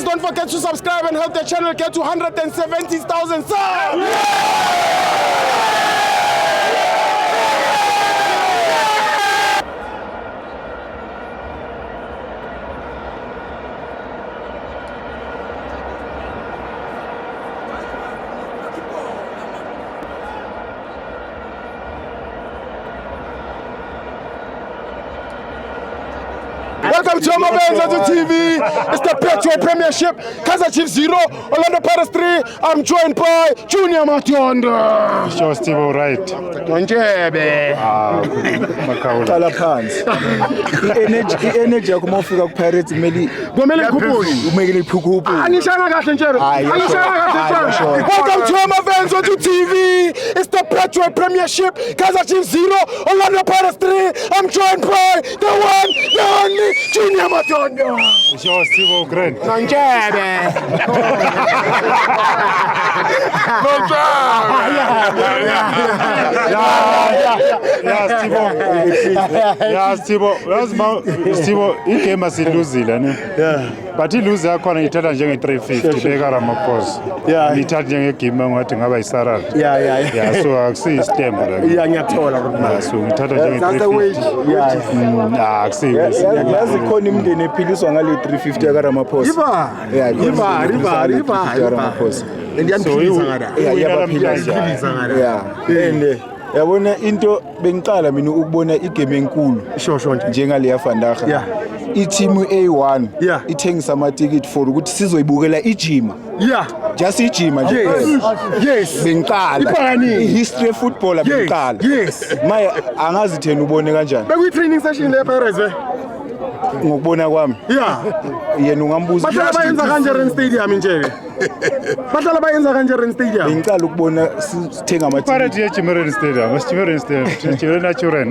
don't forget to subscribe and help the channel get to 170,000 subs. Welcome to Amabenza TV. It's the Petro Premiership. Kaizer Chiefs 0, Orlando Pirates 3. I'm joined by Junior Mationda. Sure, Steve, right. Njebe. Qala phansi. I-energy yakho mawufika ku Pirates kumele ikhuphuke. Umekele iphukuphu. Angishanga kahle njalo. Welcome to Amabenza TV. It's the Petro Premiership. Kaizer Chiefs 0, Orlando Pirates 3. I'm joined by the one, the only Junior Mationda. Sure, Steve, great. Njebe. Steve, igame asiluzile ne. But iluze yakhona ithatha njenge 350 beka Ramaphosa. Ithatha njenge game ngathi ngaba isarara. So akusi stembu la. Ngiyathola So ngithatha njenge 350. Akusi. Yazi khona imndeni ephiliswa ngale 350 yaka Ramaphosa. Riba. Ndiyandiphilisa ngada. Yabaphiliza ngada. And yabona into bengiqala mina ukubona igame enkulu njengale yaFandaga. I-team A1 ithengisa ama-ticket for ukuthi sizoyibukela ijima. Just ijima nje. Yes. Bengiqala. I-history football bengiqala. Maya angazi thena ubone kanjani. Bekuyi-training session le Pirates ve? Ngokubona kwami. Yena ungambuza. Bahlala bayenza kanjani stadium njeke? Bahlala bayenza kanjani stadium? Bengiqala ukubona sithenga ama-ticket. Pirates yeChimeleni Stadium, Chimeleni Stadium, Chimeleni Natural.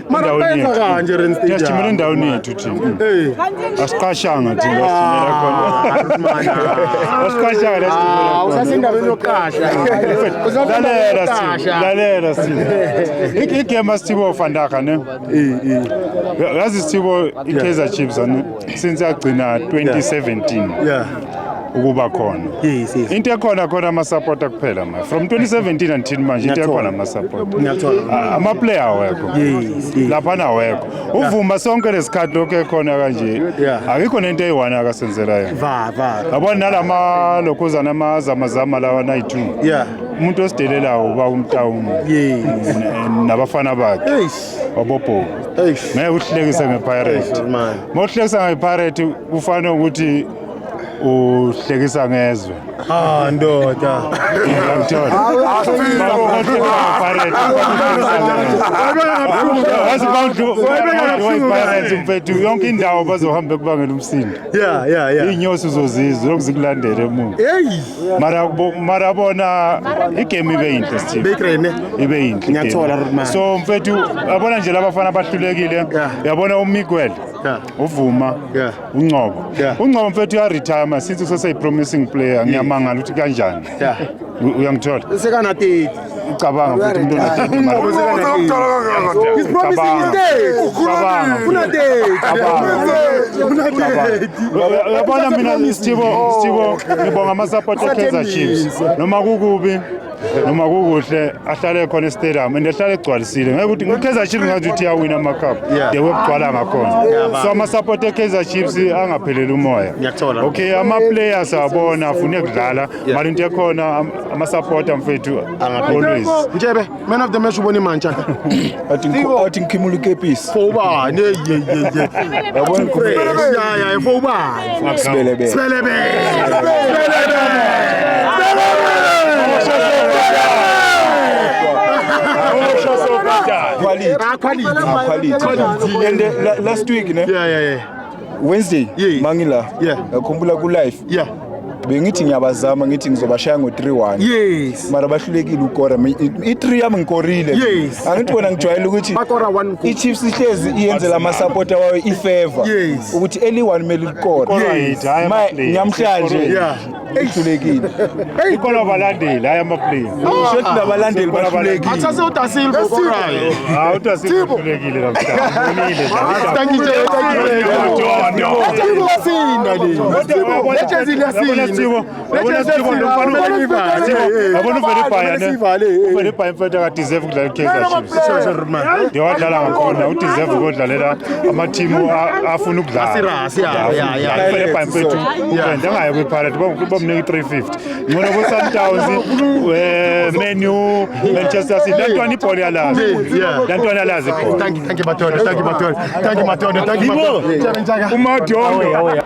Mara bayenza kanjani stadium? Chimeleni ndawoni yethu thina. Asiqashanga thina simela khona. Asiqashanga la simela khona. Usasendaweni yokuqasha. Lalela Steve. Igame Steve Fandaga ne. Yazi Steve iKaizer Chiefs since yagcina 2017. Ukuba khona. Into ekhona khona ama supporter kuphela ma. From 2017 until manje into ekhona ama supporter. Ama player awekho. Lapha na awekho. Uvuma sonke lesikhathi lokho ekhona kanje. Akikho nento eyi1 akasenzela yena. Yabona nalama lokhuzana amazama lawa nayi2. Umuntu osidelelayo uba umtawuni. Nabafana bakhe. Obopho. Ngeke uhlekise ngePirates. Mawuhlekisa ngePirates kufanele ukuthi uhlekisa ngezwe. Ndoda. Mfethu yonke indawo bazohamba kubangela umsindo. Inyosi uzozizwa lokuzikulandela emuva. Mara bona igame ibe yinhle Steve. Ibe yinhle. Ngiyathola Rodman. So mfethu abona nje labafana abahlulekile. Uyabona uMiguel. Uvuma. Ungcobo. Ungcobo mfethu ya retire since usase promising player ngiyamangala ukuthi kanjani. Uyangithola. Sekana 30. Ucabanga mfethu umuntu yabona mina Steve ngibonga ama-support eKaizer Chiefs noma kukubi noma kukuhle ahlale khona estadium and ahlale egcwalisile ngeke ukuthi uKaizer Chiefs ngathi uthi yawina ama-cup wekugcwala ngakhona so ama-support eKaizer Chiefs angapheleli umoya okay ama-players abona afune kudlala mara into ekhona ama-supporter mfethu always Njebe, man of the match ubona imanje. Athi ngikhimula ikepisi. For ubani? Yabona for ubani? Sibelebe. Quality. And last week Wednesday mangila ngakhumbula ku live bengithi ngiyabazama ngithi ngizobashaya ngo3-1 mara bahlulekile ukora i3 yami ngikorile angithi wena ngijwayele ukuthi iChiefs ihlezi iyenzela ama supporter wayo ifavor ukuthi eli1 mele likora ngiyamhlanje ehlulekile ikhona abalandeli hayi ama-player shothi nabalandeli bahlulekile Athathe uDasilva korayo. hawu uthasihlulekile namhlanje mfethu akadeserve ukudlala i-Kaizer Chiefs ndiwadlala ngakhona udeserve ukudlalela amathimu afuna ukudlala mfethu ndangaye kwi-Pirates bomnika i-350 ngcono ku-Sundowns menu Manchester City lantwana ibhola yalazi lantwana yalazi ibhola Thank you Matondo. Thank you Matondo. Thank you Matondo. Thank you Matondo. uMadondo